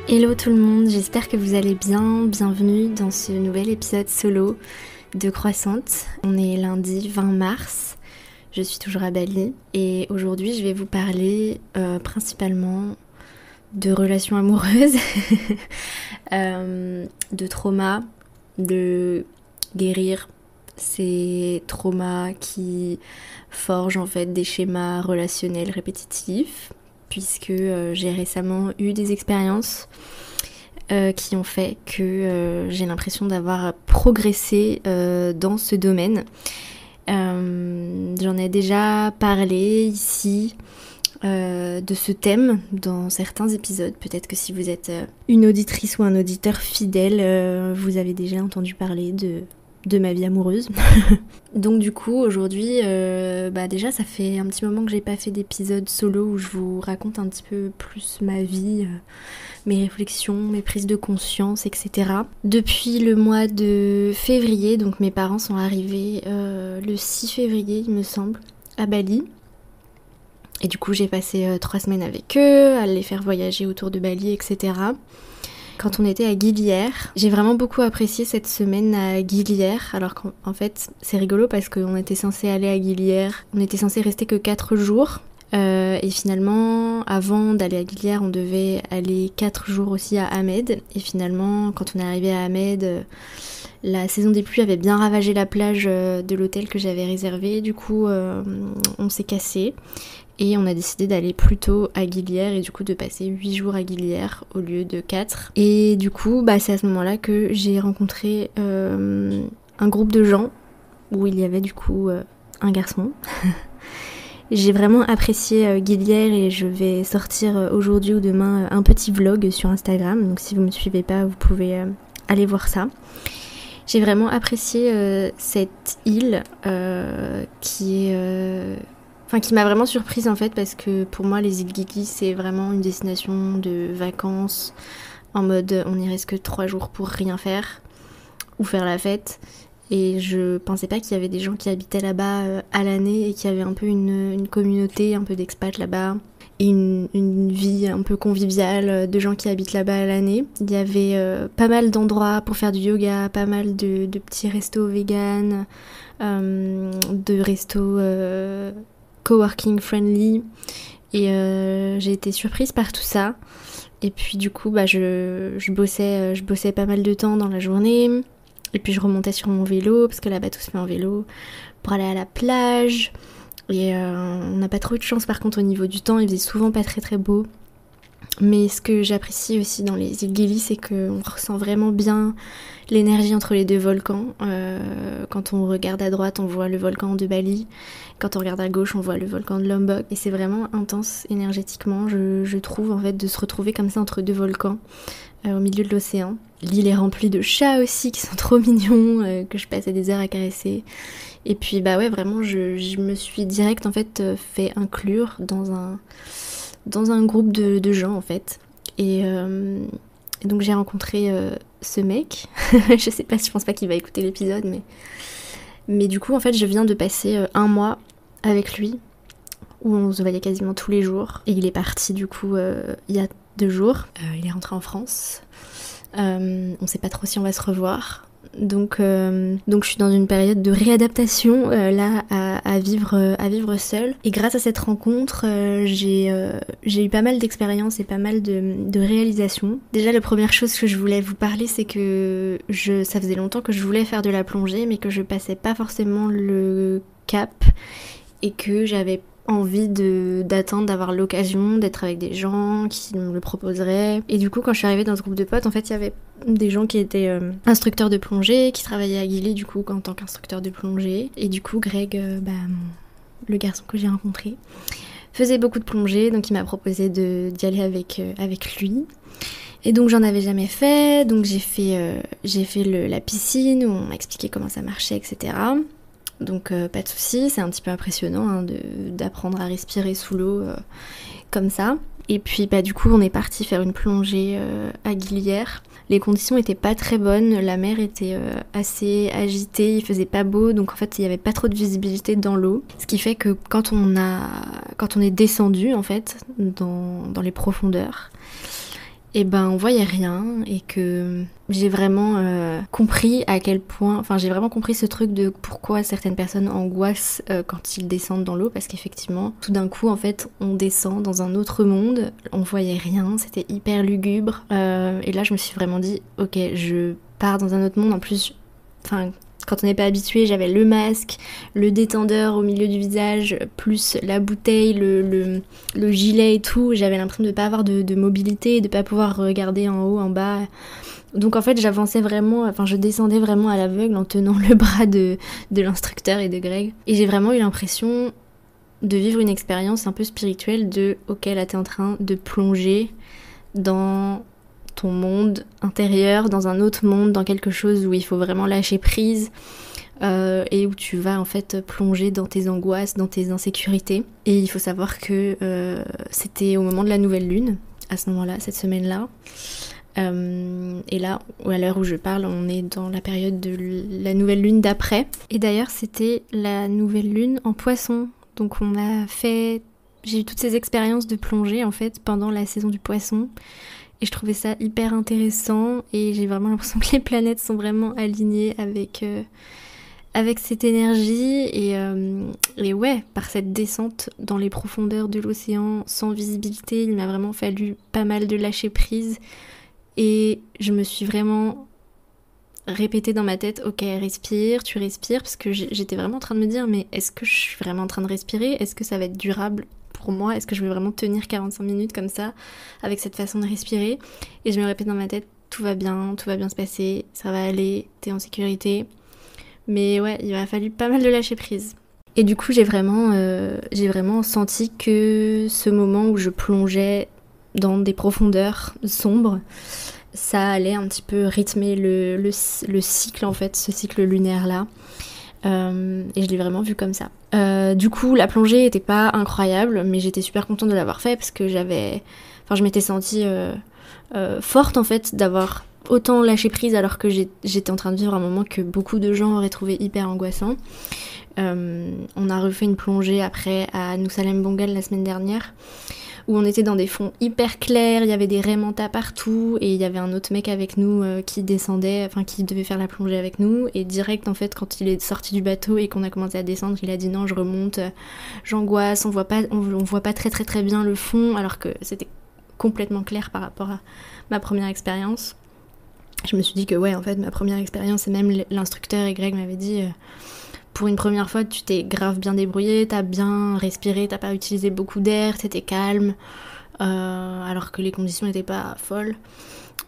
Hello tout le monde, j'espère que vous allez bien. Bienvenue dans ce nouvel épisode solo de Croissante. On est lundi 20 mars, je suis toujours à Bali et aujourd'hui je vais vous parler principalement de relations amoureuses, de trauma, de guérir ces traumas qui forgent en fait des schémas relationnels répétitifs. Puisque j'ai récemment eu des expériences qui ont fait que j'ai l'impression d'avoir progressé dans ce domaine. J'en ai déjà parlé ici de ce thème dans certains épisodes. Peut-être que si vous êtes une auditrice ou un auditeur fidèle, vous avez déjà entendu parler de ma vie amoureuse. Donc du coup aujourd'hui déjà ça fait un petit moment que j'ai pas fait d'épisode solo où je vous raconte un petit peu plus ma vie, mes réflexions, mes prises de conscience, etc. Depuis le mois de février, donc mes parents sont arrivés le 6 février il me semble à Bali. Et du coup j'ai passé 3 semaines avec eux, à les faire voyager autour de Bali, etc. Quand on était à Guilière, j'ai vraiment beaucoup apprécié cette semaine à Guilière, alors qu'en fait c'est rigolo parce qu'on était censé aller à Guilière, on était censé rester que 4 jours, et finalement avant d'aller à Guilière on devait aller 4 jours aussi à Amed, et finalement quand on est arrivé à Amed, la saison des pluies avait bien ravagé la plage de l'hôtel que j'avais réservé, du coup on s'est cassé. Et on a décidé d'aller plutôt à Guilière et du coup de passer 8 jours à Guilière au lieu de 4. Et du coup c'est à ce moment-là que j'ai rencontré un groupe de gens où il y avait du coup un garçon. J'ai vraiment apprécié Guilière et je vais sortir aujourd'hui ou demain un petit vlog sur Instagram. Donc si vous ne me suivez pas, vous pouvez aller voir ça. J'ai vraiment apprécié cette île qui m'a vraiment surprise en fait, parce que pour moi les îles Gili c'est vraiment une destination de vacances en mode on y reste que 3 jours pour rien faire ou faire la fête, et je pensais pas qu'il y avait des gens qui habitaient là-bas à l'année et qu'il y avait un peu une communauté un peu d'expats là-bas et une vie un peu conviviale de gens qui habitent là-bas à l'année. Il y avait pas mal d'endroits pour faire du yoga, pas mal de petits restos vegan, de restos coworking friendly, et j'ai été surprise par tout ça. Et puis du coup je bossais pas mal de temps dans la journée, et puis je remontais sur mon vélo parce que là-bas tout se fait en vélo pour aller à la plage, et on n'a pas trop eu de chance par contre au niveau du temps, il faisait souvent pas très très beau. Mais ce que j'apprécie aussi dans les îles Gili, c'est qu'on ressent vraiment bien l'énergie entre les deux volcans. Quand on regarde à droite, on voit le volcan de Bali. Quand on regarde à gauche, on voit le volcan de Lombok. Et c'est vraiment intense énergétiquement, je trouve, en fait, de se retrouver comme ça entre deux volcans au milieu de l'océan. L'île est remplie de chats aussi qui sont trop mignons, que je passais des heures à caresser. Et puis vraiment, je me suis direct en fait fait inclure dans un groupe de gens en fait, et donc j'ai rencontré ce mec. Je pense pas qu'il va écouter l'épisode, mais du coup en fait je viens de passer 1 mois avec lui où on se voyait quasiment tous les jours, et il est parti du coup il y a 2 jours, il est rentré en France, on sait pas trop si on va se revoir. Donc je suis dans une période de réadaptation là à vivre seule. Et grâce à cette rencontre, j'ai eu pas mal d'expériences et pas mal de réalisations. Déjà, la première chose que je voulais vous parler, c'est que ça faisait longtemps que je voulais faire de la plongée, mais que je passais pas forcément le cap, et que j'avais envie d'attendre d'avoir l'occasion d'être avec des gens qui me le proposeraient. Et du coup quand je suis arrivée dans ce groupe de potes, en fait il y avait des gens qui étaient instructeurs de plongée, qui travaillaient à Gili du coup en tant qu'instructeur de plongée, et du coup Greg, le garçon que j'ai rencontré, faisait beaucoup de plongée, donc il m'a proposé d'y aller avec lui. Et donc j'en avais jamais fait, donc j'ai fait la piscine où on m'a expliqué comment ça marchait, etc. Donc pas de soucis, c'est un petit peu impressionnant d'apprendre à respirer sous l'eau comme ça. Et puis du coup on est parti faire une plongée à Guilière. Les conditions étaient pas très bonnes, la mer était assez agitée, il faisait pas beau, donc en fait il y avait pas trop de visibilité dans l'eau. Ce qui fait que quand on est descendu en fait dans les profondeurs, et ben on voyait rien et que j'ai vraiment compris à quel point, enfin j'ai vraiment compris ce truc de pourquoi certaines personnes angoissent quand ils descendent dans l'eau, parce qu'effectivement tout d'un coup en fait on descend dans un autre monde, on voyait rien, c'était hyper lugubre et là je me suis vraiment dit ok, je pars dans un autre monde. En plus, enfin quand on n'est pas habitué, j'avais le masque, le détendeur au milieu du visage, plus la bouteille, le gilet et tout. J'avais l'impression de ne pas avoir de mobilité, de ne pas pouvoir regarder en haut, en bas. Donc en fait, j'avançais vraiment, enfin je descendais vraiment à l'aveugle en tenant le bras de l'instructeur et de Greg. Et j'ai vraiment eu l'impression de vivre une expérience un peu spirituelle de « Ok, là t'es en train de plonger dans ton monde intérieur, dans un autre monde, dans quelque chose où il faut vraiment lâcher prise et où tu vas en fait plonger dans tes angoisses, dans tes insécurités. Et il faut savoir que c'était au moment de la nouvelle lune, à ce moment-là, cette semaine-là. Et là, à l'heure où je parle, on est dans la période de la nouvelle lune d'après. Et d'ailleurs, c'était la nouvelle lune en Poisson. Donc j'ai eu toutes ces expériences de plongée en fait pendant la saison du Poisson. Et je trouvais ça hyper intéressant et j'ai vraiment l'impression que les planètes sont vraiment alignées avec cette énergie et ouais, par cette descente dans les profondeurs de l'océan sans visibilité, il m'a vraiment fallu pas mal de lâcher prise et je me suis vraiment répété dans ma tête, ok, respire, tu respires, parce que j'étais vraiment en train de me dire, mais est-ce que je suis vraiment en train de respirer? Est-ce que ça va être durable pour moi? Est-ce que je vais vraiment tenir 45 minutes comme ça, avec cette façon de respirer? Et je me répète dans ma tête, tout va bien se passer, ça va aller, t'es en sécurité. Mais ouais, il m'a fallu pas mal de lâcher prise. Et du coup, j'ai vraiment senti que ce moment où je plongeais dans des profondeurs sombres, ça allait un petit peu rythmer le cycle en fait, ce cycle lunaire là. Et je l'ai vraiment vu comme ça. Du coup, la plongée était pas incroyable, mais j'étais super contente de l'avoir fait parce que je m'étais sentie forte en fait d'avoir autant lâché prise alors que j'étais en train de vivre un moment que beaucoup de gens auraient trouvé hyper angoissant. On a refait une plongée après à Nusa Lembongan la semaine dernière, où on était dans des fonds hyper clairs, il y avait des raies manta partout, et il y avait un autre mec avec nous qui descendait, enfin qui devait faire la plongée avec nous, et direct en fait quand il est sorti du bateau et qu'on a commencé à descendre, il a dit non je remonte, j'angoisse, on voit pas très très très bien le fond, alors que c'était complètement clair par rapport à ma première expérience. Je me suis dit que ouais en fait ma première expérience, et même l'instructeur et Greg m'avaient dit pour une première fois, tu t'es grave bien débrouillé, t'as bien respiré, t'as pas utilisé beaucoup d'air, t'étais calme, alors que les conditions n'étaient pas folles.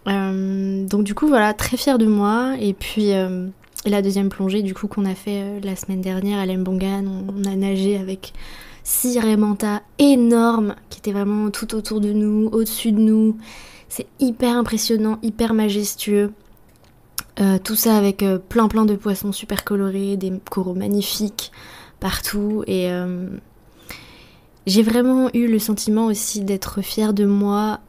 Donc du coup, voilà, très fière de moi. Et puis, la deuxième plongée, du coup, qu'on a fait la semaine dernière à Lembongan, on a nagé avec 6 raies manta énormes qui étaient vraiment tout autour de nous, au-dessus de nous. C'est hyper impressionnant, hyper majestueux. Tout ça avec plein de poissons super colorés, des coraux magnifiques partout, et j'ai vraiment eu le sentiment aussi d'être fière de moi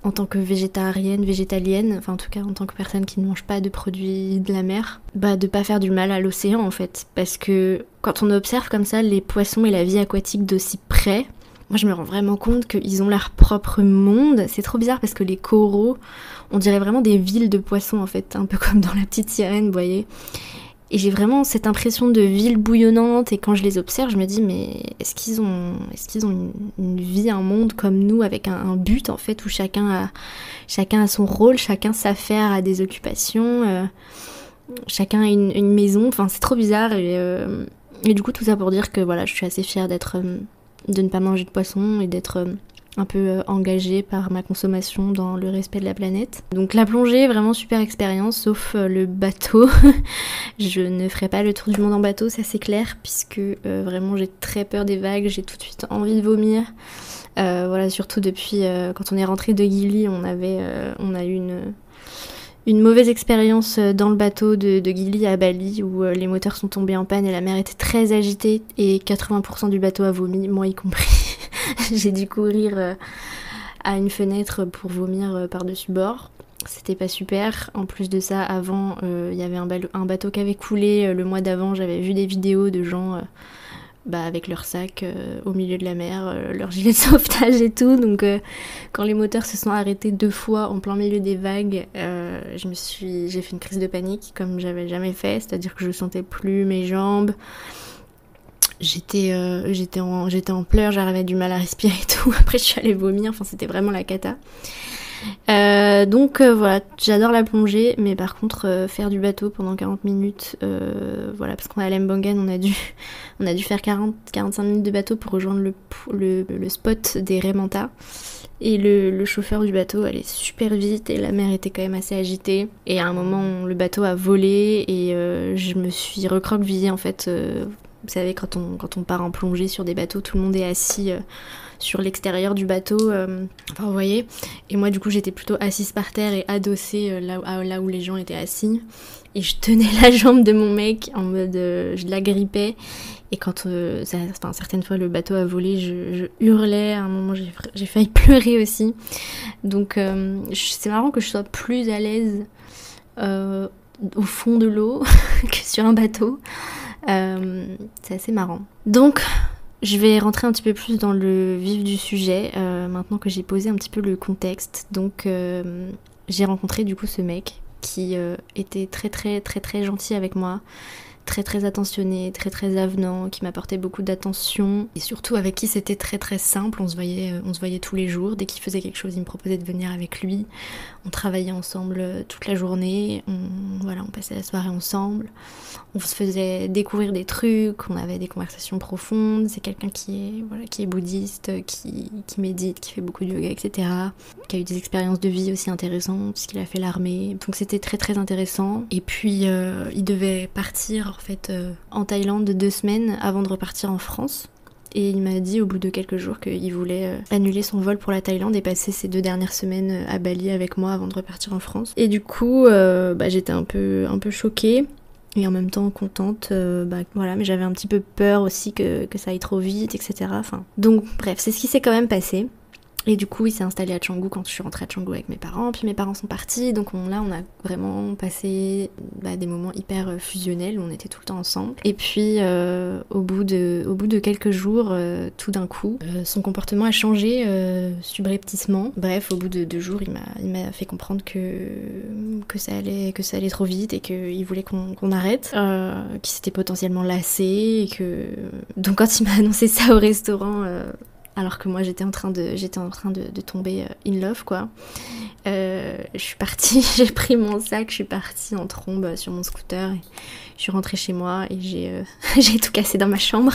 en tant que végétalienne, enfin en tout cas en tant que personne qui ne mange pas de produits de la mer, de pas faire du mal à l'océan en fait, parce que quand on observe comme ça les poissons et la vie aquatique d'aussi près, moi je me rends vraiment compte qu'ils ont leur propre monde. C'est trop bizarre parce que les coraux, on dirait vraiment des villes de poissons en fait, un peu comme dans La Petite Sirène, vous voyez. Et j'ai vraiment cette impression de ville bouillonnante, et quand je les observe, je me dis mais est-ce qu'ils ont une vie, un monde comme nous, avec un but en fait, où chacun a son rôle, chacun s'affaire à des occupations, chacun a une maison, enfin c'est trop bizarre, et du coup tout ça pour dire que voilà, je suis assez fière de ne pas manger de poisson et d'être un peu engagée par ma consommation dans le respect de la planète. Donc la plongée, vraiment super expérience, sauf le bateau. Je ne ferai pas le tour du monde en bateau, ça c'est clair, puisque vraiment j'ai très peur des vagues, j'ai tout de suite envie de vomir. Voilà, surtout depuis quand on est rentré de Gili, on a eu une mauvaise expérience dans le bateau de Gili à Bali, où les moteurs sont tombés en panne et la mer était très agitée et 80% du bateau a vomi, moi y compris. J'ai dû courir à une fenêtre pour vomir par-dessus bord. C'était pas super. En plus de ça, avant, il y avait un bateau qui avait coulé le mois d'avant. J'avais vu des vidéos de gens avec leur sac au milieu de la mer, leur gilet de sauvetage et tout. Donc quand les moteurs se sont arrêtés 2 fois en plein milieu des vagues, j'ai fait une crise de panique comme j'avais jamais fait, c'est-à-dire que je sentais plus mes jambes. J'étais en pleurs, j'avais du mal à respirer et tout. Après je suis allée vomir, enfin c'était vraiment la cata. Donc voilà, j'adore la plongée, mais par contre faire du bateau pendant 40 minutes, voilà, parce qu'on est à Lembongan, on a dû faire 40-45 minutes de bateau pour rejoindre le spot des Raimanta. Et le chauffeur du bateau allait super vite et la mer était quand même assez agitée. Et à un moment, le bateau a volé et je me suis recroquevillée en fait. Vous savez, quand on part en plongée sur des bateaux, tout le monde est assis sur l'extérieur du bateau, enfin vous voyez. Et moi du coup j'étais plutôt assise par terre et adossée là où les gens étaient assis. Et je tenais la jambe de mon mec en mode je la grippais. Et quand certaines fois le bateau a volé, je hurlais. À un moment j'ai failli pleurer aussi. Donc c'est marrant que je sois plus à l'aise au fond de l'eau que sur un bateau. C'est assez marrant. Donc je vais rentrer un petit peu plus dans le vif du sujet maintenant que j'ai posé un petit peu le contexte. Donc j'ai rencontré du coup ce mec qui était très très très très gentil avec moi, très très attentionné, très très avenant, qui m'apportait beaucoup d'attention et surtout avec qui c'était très très simple. On se voyait tous les jours. Dès qu'il faisait quelque chose, il me proposait de venir avec lui. On travaillait ensemble toute la journée. On passait la soirée ensemble. On se faisait découvrir des trucs. On avait des conversations profondes. C'est quelqu'un qui est bouddhiste, qui médite, qui fait beaucoup de yoga, etc. Qui a eu des expériences de vie aussi intéressantes puisqu'il a fait l'armée. Donc c'était très très intéressant. Et puis il devait partir en fait en Thaïlande 2 semaines avant de repartir en France. Et il m'a dit au bout de quelques jours qu'il voulait annuler son vol pour la Thaïlande et passer ces 2 dernières semaines à Bali avec moi avant de repartir en France. Et du coup, j'étais un peu choquée et en même temps contente. Mais j'avais un petit peu peur aussi que ça aille trop vite, etc. Donc bref, c'est ce qui s'est quand même passé. Et du coup, il s'est installé à Canggu quand je suis rentrée à Canggu avec mes parents. Puis mes parents sont partis, donc on a vraiment passé des moments hyper fusionnels où on était tout le temps ensemble. Et puis, au bout de quelques jours, tout d'un coup, son comportement a changé subrepticement. Bref, au bout de 2 jours, il m'a fait comprendre que ça allait trop vite et qu'il voulait qu'on arrête, qu'il s'était potentiellement lassé. Donc quand il m'a annoncé ça au restaurant... alors que moi j'étais en train de tomber in love quoi. Je suis partie, j'ai pris mon sac, je suis partie en trombe sur mon scooter et je suis rentrée chez moi et j'ai tout cassé dans ma chambre.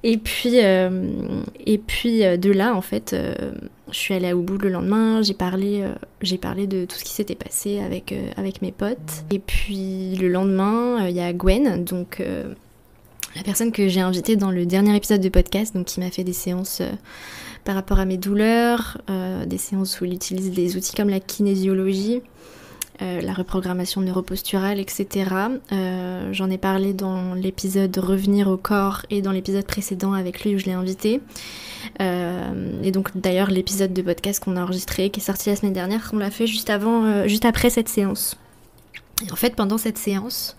et puis de là en fait je suis allée à Ubud le lendemain, j'ai parlé de tout ce qui s'était passé avec mes potes. Et puis le lendemain il y a Gwen, donc la personne que j'ai invitée dans le dernier épisode de podcast, donc qui m'a fait des séances par rapport à mes douleurs, des séances où il utilise des outils comme la kinésiologie, la reprogrammation neuroposturale, etc. J'en ai parlé dans l'épisode Revenir au corps et dans l'épisode précédent avec lui où je l'ai invité. Et donc d'ailleurs l'épisode de podcast qu'on a enregistré, qui est sorti la semaine dernière, on l'a fait juste après cette séance. Et en fait pendant cette séance,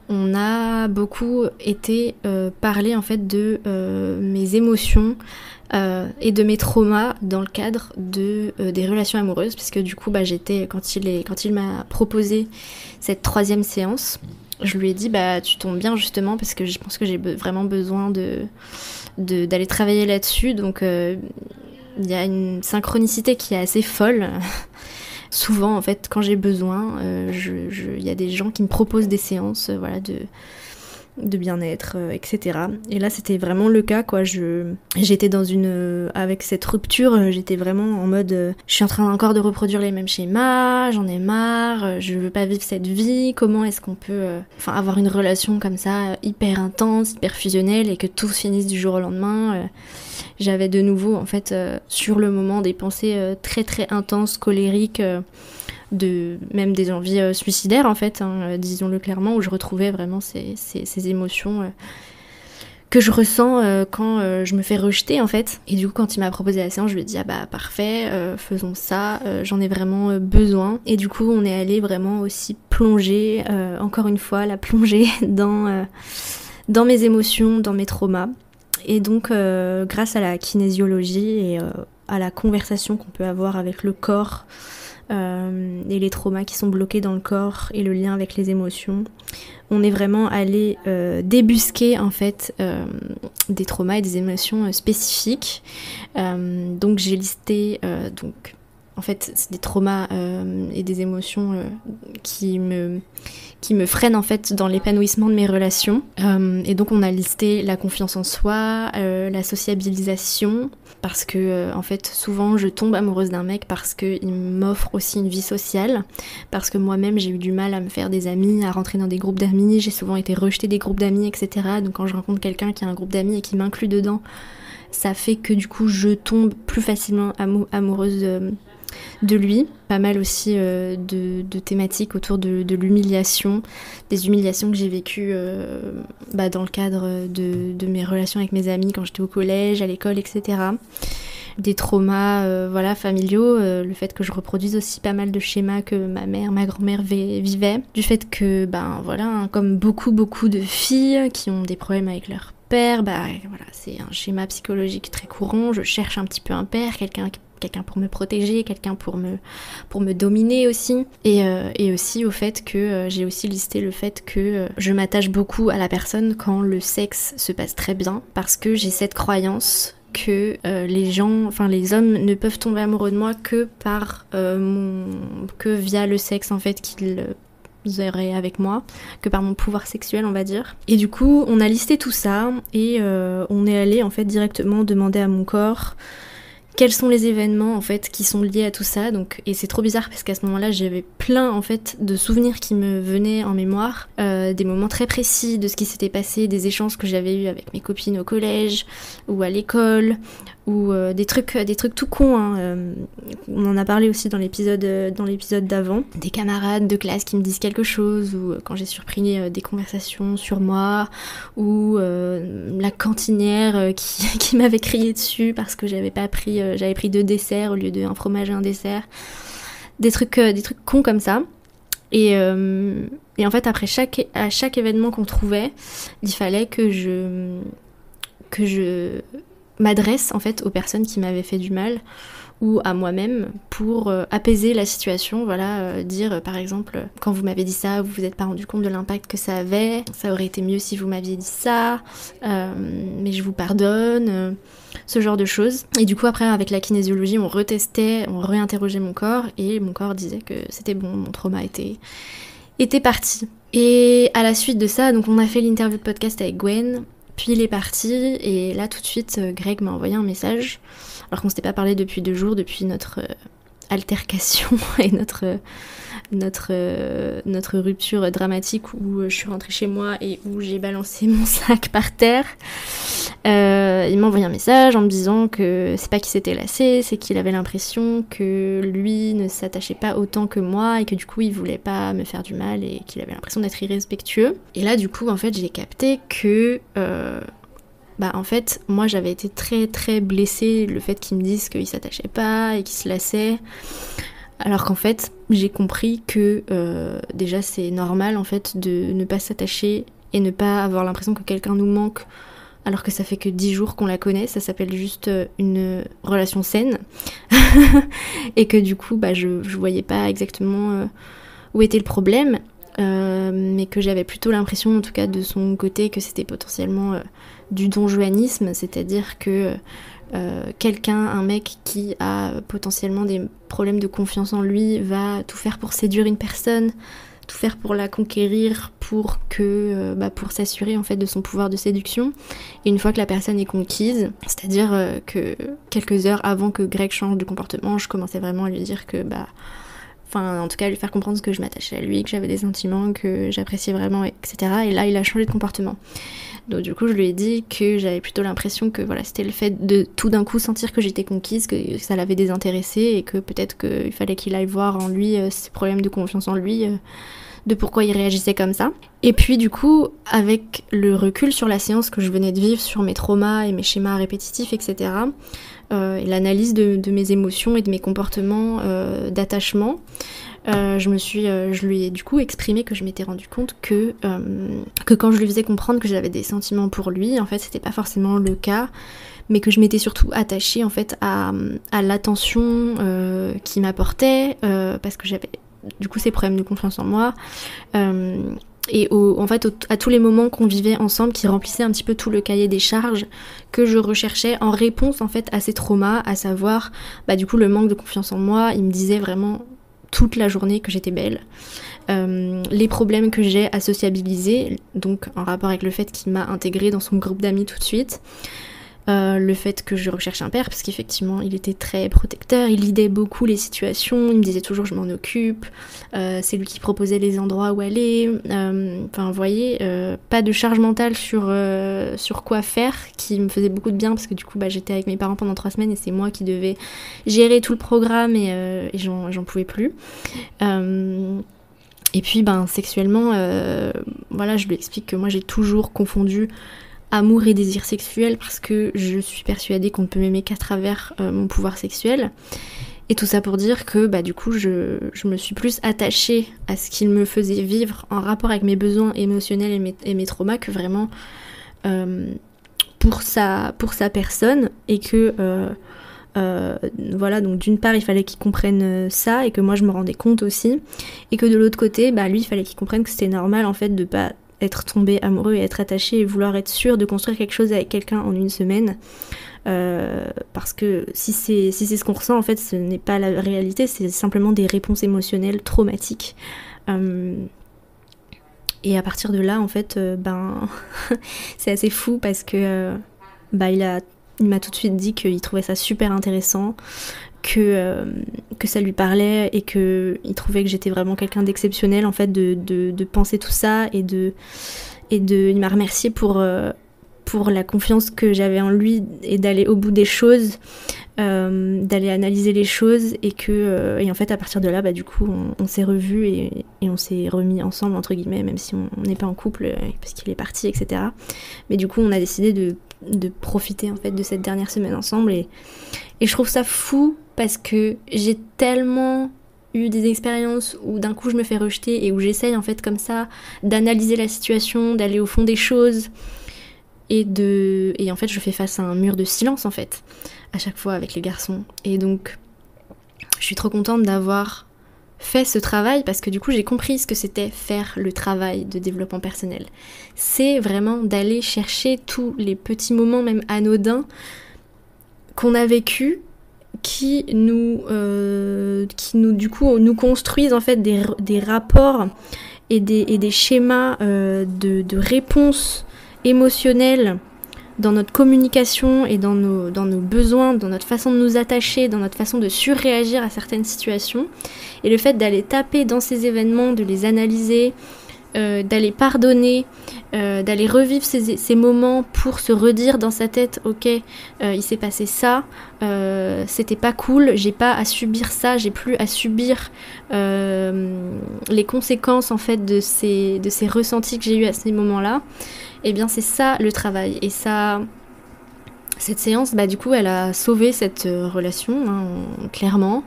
on a beaucoup été parler en fait de mes émotions et de mes traumas dans le cadre des relations amoureuses, puisque du coup quand il m'a proposé cette 3e séance, je lui ai dit tu tombes bien justement parce que je pense que j'ai vraiment besoin d'aller travailler là-dessus. Donc il y a une synchronicité qui est assez folle. Souvent, en fait, quand j'ai besoin, il y a des gens qui me proposent des séances de bien-être, etc. Et là, c'était vraiment le cas, quoi. J'étais avec cette rupture, j'étais vraiment en mode... je suis en train encore de reproduire les mêmes schémas, j'en ai marre, je veux pas vivre cette vie. Comment est-ce qu'on peut avoir une relation comme ça, hyper intense, hyper fusionnelle, et que tout se finisse du jour au lendemain J'avais de nouveau, en fait, sur le moment, des pensées très très intenses, colériques, même des envies suicidaires, en fait, disons-le clairement, où je retrouvais vraiment ces émotions que je ressens quand je me fais rejeter, en fait. Et du coup, quand il m'a proposé la séance, je lui ai dit parfait, faisons ça, j'en ai vraiment besoin. Et du coup, on est allé vraiment aussi plonger, encore une fois, la plongée dans mes émotions, dans mes traumas. Et donc, grâce à la kinésiologie et à la conversation qu'on peut avoir avec le corps et les traumas qui sont bloqués dans le corps et le lien avec les émotions, on est vraiment allé débusquer en fait des traumas et des émotions spécifiques. Donc j'ai listé en fait c'est des traumas et des émotions qui me freinent en fait dans l'épanouissement de mes relations. Et donc on a listé la confiance en soi, la sociabilisation, parce que en fait souvent je tombe amoureuse d'un mec parce qu'il m'offre aussi une vie sociale, parce que moi-même j'ai eu du mal à me faire des amis, à rentrer dans des groupes d'amis, j'ai souvent été rejetée des groupes d'amis, etc. Donc quand je rencontre quelqu'un qui a un groupe d'amis et qui m'inclut dedans, ça fait que du coup je tombe plus facilement amoureuse de lui. Pas mal aussi de thématiques autour de l'humiliation, des humiliations que j'ai vécues dans le cadre de mes relations avec mes amis quand j'étais au collège, à l'école, etc. Des traumas familiaux, le fait que je reproduise aussi pas mal de schémas que ma mère, ma grand-mère vivaient, du fait que comme beaucoup de filles qui ont des problèmes avec leur père, c'est un schéma psychologique très courant, je cherche un petit peu un père, quelqu'un pour me protéger, quelqu'un pour me dominer aussi, et aussi au fait que j'ai aussi listé le fait que je m'attache beaucoup à la personne quand le sexe se passe très bien, parce que j'ai cette croyance que les hommes ne peuvent tomber amoureux de moi que via le sexe en fait qu'ils auraient avec moi, que par mon pouvoir sexuel on va dire. Et du coup on a listé tout ça et on est allé en fait directement demander à mon corps quels sont les événements en fait qui sont liés à tout ça. Et c'est trop bizarre parce qu'à ce moment-là j'avais plein en fait de souvenirs qui me venaient en mémoire, des moments très précis de ce qui s'était passé, des échanges que j'avais eus avec mes copines au collège ou à l'école, ou des trucs tout cons, hein. On en a parlé aussi dans l'épisode d'avant, des camarades de classe qui me disent quelque chose, ou quand j'ai surpris des conversations sur moi, ou la cantinière qui m'avait crié dessus parce que j'avais pris 2 desserts au lieu d'un fromage et un dessert, des trucs cons comme ça. Et en fait après à chaque événement qu'on trouvait, il fallait que je m'adresse en fait aux personnes qui m'avaient fait du mal ou à moi-même pour apaiser la situation, dire par exemple quand vous m'avez dit ça, vous vous êtes pas rendu compte de l'impact que ça avait, ça aurait été mieux si vous m'aviez dit ça, mais je vous pardonne, ce genre de choses. Et du coup après avec la kinésiologie on réinterrogeait mon corps et mon corps disait que c'était bon, mon trauma était parti. Et à la suite de ça, donc on a fait l'interview de podcast avec Gwen, puis il est parti, et là tout de suite Greg m'a envoyé un message, alors qu'on s'était pas parlé depuis 2 jours, depuis notre altercation et notre rupture dramatique où je suis rentrée chez moi et où j'ai balancé mon sac par terre. Il m'a envoyé un message en me disant que c'est pas qu'il s'était lassé, c'est qu'il avait l'impression que lui ne s'attachait pas autant que moi et que du coup il voulait pas me faire du mal et qu'il avait l'impression d'être irrespectueux. Et là du coup en fait j'ai capté que en fait moi j'avais été très très blessée le fait qu'il me dise qu'il s'attachait pas et qu'il se lassait, alors qu'en fait j'ai compris que déjà c'est normal en fait de ne pas s'attacher et ne pas avoir l'impression que quelqu'un nous manque alors que ça fait que 10 jours qu'on la connaît, ça s'appelle juste une relation saine. Et que du coup je voyais pas exactement où était le problème, mais que j'avais plutôt l'impression en tout cas de son côté que c'était potentiellement du donjuanisme, c'est-à-dire que un mec qui a potentiellement des problèmes de confiance en lui va tout faire pour séduire une personne, tout faire pour la conquérir, pour s'assurer en fait de son pouvoir de séduction. Et une fois que la personne est conquise, c'est-à-dire que quelques heures avant que Greg change de comportement, je commençais vraiment à lui dire que en tout cas à lui faire comprendre que je m'attachais à lui, que j'avais des sentiments, que j'appréciais vraiment, etc. Et là il a changé de comportement. Donc du coup je lui ai dit que j'avais plutôt l'impression que c'était le fait de tout d'un coup sentir que j'étais conquise, que ça l'avait désintéressé et que peut-être qu'il fallait qu'il aille voir en lui ses problèmes de confiance en lui, de pourquoi il réagissait comme ça. Et puis du coup avec le recul sur la séance que je venais de vivre, sur mes traumas et mes schémas répétitifs, etc., et l'analyse de mes émotions et de mes comportements d'attachement, je lui ai du coup exprimé que je m'étais rendu compte que quand je lui faisais comprendre que j'avais des sentiments pour lui, en fait c'était pas forcément le cas, mais que je m'étais surtout attachée en fait à l'attention qu'il m'apportait, parce que j'avais du coup ces problèmes de confiance en moi, et à tous les moments qu'on vivait ensemble qui remplissaient un petit peu tout le cahier des charges que je recherchais en réponse en fait à ces traumas, à savoir du coup le manque de confiance en moi. Il me disait vraiment toute la journée que j'étais belle, les problèmes que j'ai à sociabiliser, donc en rapport avec le fait qu'il m'a intégrée dans son groupe d'amis tout de suite, le fait que je recherche un père, parce qu'effectivement il était très protecteur, il lidait beaucoup les situations, il me disait toujours je m'en occupe, c'est lui qui proposait les endroits où aller, enfin vous voyez, pas de charge mentale sur quoi faire, qui me faisait beaucoup de bien, parce que du coup j'étais avec mes parents pendant 3 semaines et c'est moi qui devais gérer tout le programme et j'en pouvais plus. Et puis sexuellement, voilà, je lui explique que moi j'ai toujours confondu amour et désir sexuel, parce que je suis persuadée qu'on ne peut m'aimer qu'à travers mon pouvoir sexuel. Et tout ça pour dire que du coup je me suis plus attachée à ce qu'il me faisait vivre en rapport avec mes besoins émotionnels et mes traumas, que vraiment pour sa personne. Et que voilà, donc d'une part il fallait qu'il comprenne ça, et que moi je me rendais compte aussi, et que de l'autre côté lui il fallait qu'il comprenne que c'était normal en fait de pas être tombé amoureux et être attaché et vouloir être sûr de construire quelque chose avec quelqu'un en 1 semaine, parce que si c'est ce qu'on ressent, en fait ce n'est pas la réalité, c'est simplement des réponses émotionnelles traumatiques, et à partir de là en fait c'est assez fou, parce que il m'a tout de suite dit qu'il trouvait ça super intéressant, que ça lui parlait, et qu'il trouvait que j'étais vraiment quelqu'un d'exceptionnel en fait de penser tout ça, et il m'a remercié pour la confiance que j'avais en lui, et d'aller au bout des choses, d'aller analyser les choses, et en fait à partir de là du coup on s'est revus et on s'est remis ensemble entre guillemets, même si on n'est pas en couple parce qu'il est parti, etc. Mais du coup on a décidé de profiter en fait de cette dernière semaine ensemble, et je trouve ça fou, parce que j'ai tellement eu des expériences où d'un coup je me fais rejeter, et où j'essaye en fait comme ça d'analyser la situation, d'aller au fond des choses, et en fait je fais face à un mur de silence en fait à chaque fois avec les garçons. Et donc je suis trop contente d'avoir fait ce travail, parce que du coup j'ai compris ce que c'était faire le travail de développement personnel. C'est vraiment d'aller chercher tous les petits moments même anodins qu'on a vécu, qui nous du coup nous construisent en fait des rapports et des schémas de réponses émotionnelles dans notre communication et dans nos besoins, dans notre façon de nous attacher, dans notre façon de surréagir à certaines situations. Et le fait d'aller taper dans ces événements, de les analyser, d'aller pardonner, d'aller revivre ces moments pour se redire dans sa tête, ok, il s'est passé ça, c'était pas cool, j'ai pas à subir ça, j'ai plus à subir les conséquences en fait de ces ressentis que j'ai eu à ces moments-là. Et bien c'est ça le travail. Et ça, cette séance, du coup elle a sauvé cette relation, clairement.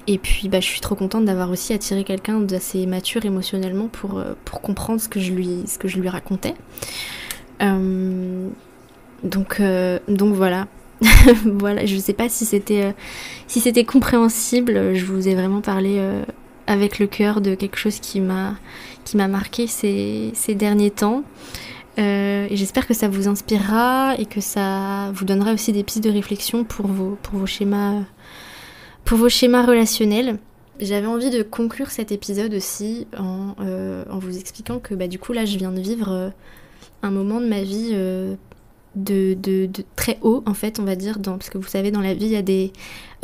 Et puis je suis trop contente d'avoir aussi attiré quelqu'un d'assez mature émotionnellement pour comprendre ce que je lui racontais. Donc voilà. Voilà, je sais pas si c'était compréhensible. Je vous ai vraiment parlé avec le cœur de quelque chose qui m'a marqué ces derniers temps. Et j'espère que ça vous inspirera et que ça vous donnera aussi des pistes de réflexion pour vos schémas relationnels. J'avais envie de conclure cet épisode aussi en vous expliquant que du coup là je viens de vivre un moment de ma vie de très haut en fait, on va dire, parce que vous savez dans la vie il y a des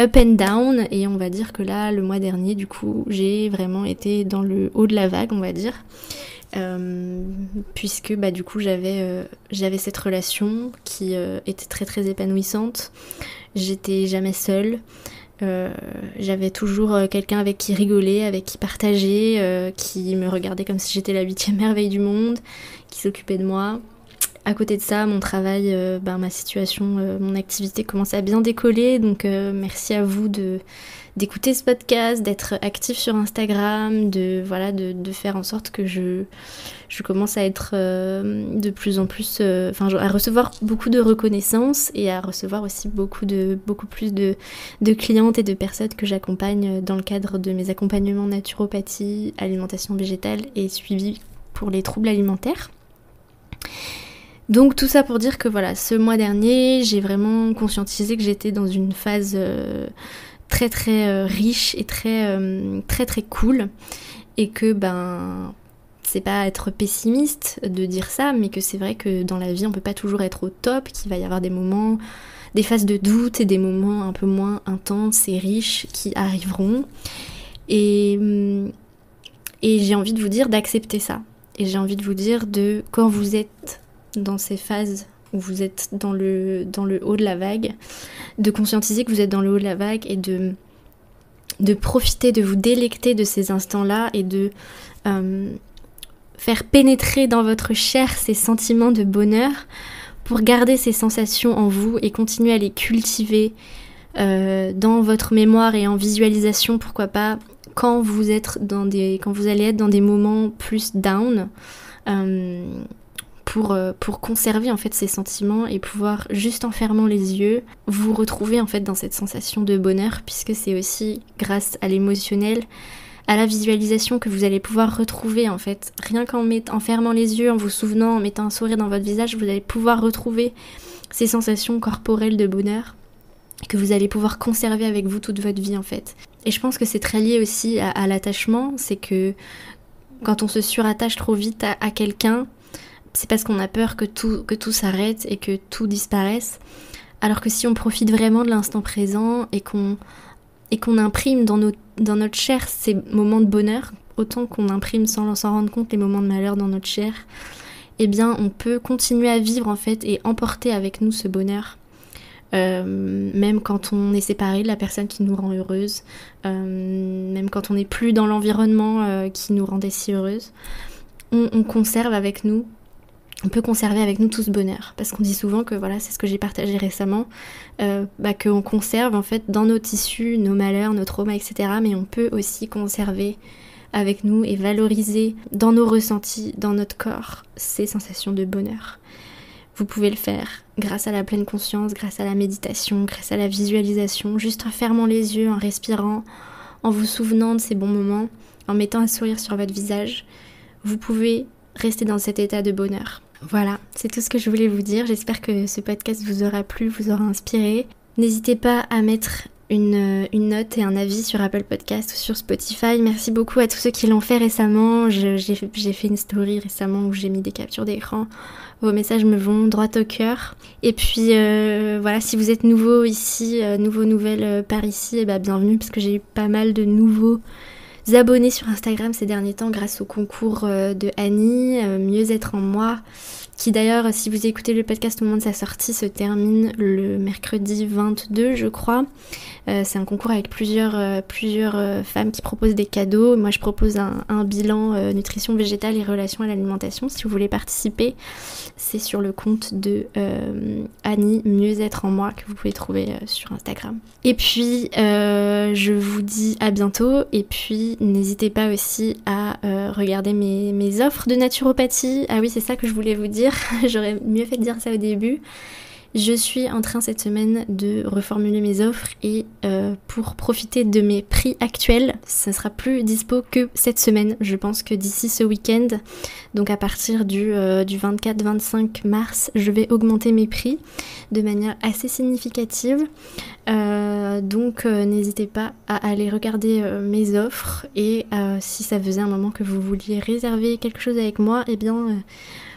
up and down, et on va dire que là le mois dernier du coup j'ai vraiment été dans le haut de la vague, on va dire, puisque du coup j'avais cette relation qui était très très épanouissante, j'étais jamais seule. J'avais toujours quelqu'un avec qui rigoler, avec qui partager, qui me regardait comme si j'étais la 8e merveille du monde, qui s'occupait de moi. À côté de ça, mon travail, ma situation, mon activité commence à bien décoller, donc merci à vous d'écouter ce podcast, d'être actif sur Instagram, de faire en sorte que je commence à être de plus en plus, à recevoir beaucoup de reconnaissance et à recevoir aussi beaucoup plus de clientes et de personnes que j'accompagne dans le cadre de mes accompagnements naturopathie, alimentation végétale et suivi pour les troubles alimentaires. Donc tout ça pour dire que voilà, ce mois dernier, j'ai vraiment conscientisé que j'étais dans une phase très très riche et très cool, et que c'est pas être pessimiste de dire ça, mais que c'est vrai que dans la vie on peut pas toujours être au top, qu'il va y avoir des moments, des phases de doute et des moments un peu moins intenses et riches qui arriveront, et j'ai envie de vous dire d'accepter ça, et j'ai envie de vous dire quand vous êtes dans ces phases où vous êtes dans le haut de la vague, de conscientiser que vous êtes dans le haut de la vague et de profiter, de vous délecter de ces instants-là et de faire pénétrer dans votre chair ces sentiments de bonheur pour garder ces sensations en vous et continuer à les cultiver dans votre mémoire et en visualisation, pourquoi pas, quand vous allez être dans des moments plus down, pour conserver en fait ces sentiments et pouvoir, juste en fermant les yeux, vous retrouver en fait dans cette sensation de bonheur, puisque c'est aussi grâce à l'émotionnel, à la visualisation, que vous allez pouvoir retrouver en fait, rien qu'en fermant les yeux, en vous souvenant, en mettant un sourire dans votre visage, vous allez pouvoir retrouver ces sensations corporelles de bonheur que vous allez pouvoir conserver avec vous toute votre vie en fait. Et je pense que c'est très lié aussi à l'attachement, c'est que quand on se surattache trop vite à quelqu'un, c'est parce qu'on a peur que tout s'arrête et que tout disparaisse. Alors que si on profite vraiment de l'instant présent et qu'on imprime dans notre chair ces moments de bonheur, autant qu'on imprime sans s'en rendre compte les moments de malheur dans notre chair, eh bien on peut continuer à vivre en fait et emporter avec nous ce bonheur. Même quand on est séparé de la personne qui nous rend heureuse, même quand on n'est plus dans l'environnement qui nous rendait si heureuse, on conserve avec nous. On peut conserver avec nous tout ce bonheur, parce qu'on dit souvent que voilà, c'est ce que j'ai partagé récemment, qu'on conserve en fait dans nos tissus, nos malheurs, nos traumas, etc. Mais on peut aussi conserver avec nous et valoriser dans nos ressentis, dans notre corps, ces sensations de bonheur. Vous pouvez le faire grâce à la pleine conscience, grâce à la méditation, grâce à la visualisation, juste en fermant les yeux, en respirant, en vous souvenant de ces bons moments, en mettant un sourire sur votre visage. Vous pouvez rester dans cet état de bonheur. Voilà, c'est tout ce que je voulais vous dire. J'espère que ce podcast vous aura plu, vous aura inspiré. N'hésitez pas à mettre une note et un avis sur Apple Podcast ou sur Spotify. Merci beaucoup à tous ceux qui l'ont fait récemment. J'ai fait une story récemment où j'ai mis des captures d'écran. Vos messages me vont droit au cœur. Et puis voilà, si vous êtes nouveau ici, nouvelle par ici, bienvenue, parce que j'ai eu pas mal de nouveaux abonnés sur Instagram ces derniers temps grâce au concours de Annie, Mieux être en moi, qui d'ailleurs, si vous écoutez le podcast au moment de sa sortie, se termine le mercredi 22, je crois. C'est un concours avec plusieurs femmes qui proposent des cadeaux. Moi, je propose un bilan nutrition végétale et relation à l'alimentation. Si vous voulez participer, c'est sur le compte de Annie, Mieux être en moi, que vous pouvez trouver sur Instagram. Et puis, je vous dis à bientôt. Et puis, n'hésitez pas aussi à regarder mes offres de naturopathie. Ah oui, c'est ça que je voulais vous dire. J'aurais mieux fait de dire ça au début. Je suis en train cette semaine de reformuler mes offres et pour profiter de mes prix actuels, ça sera plus dispo que cette semaine. Je pense que d'ici ce week-end, donc à partir du 24-25 mars, je vais augmenter mes prix de manière assez significative. Donc n'hésitez pas à aller regarder mes offres et si ça faisait un moment que vous vouliez réserver quelque chose avec moi, eh bien...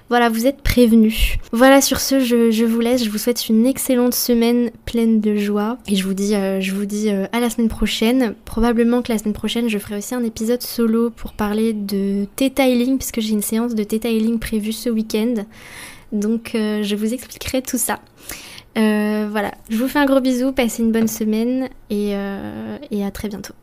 Voilà, vous êtes prévenus. Voilà, sur ce, je vous laisse. Je vous souhaite une excellente semaine pleine de joie. Et je vous dis à la semaine prochaine. Probablement que la semaine prochaine, je ferai aussi un épisode solo pour parler de Theta Healing, puisque j'ai une séance de Theta Healing prévue ce week-end. Donc, je vous expliquerai tout ça. Voilà, je vous fais un gros bisou, passez une bonne semaine et à très bientôt.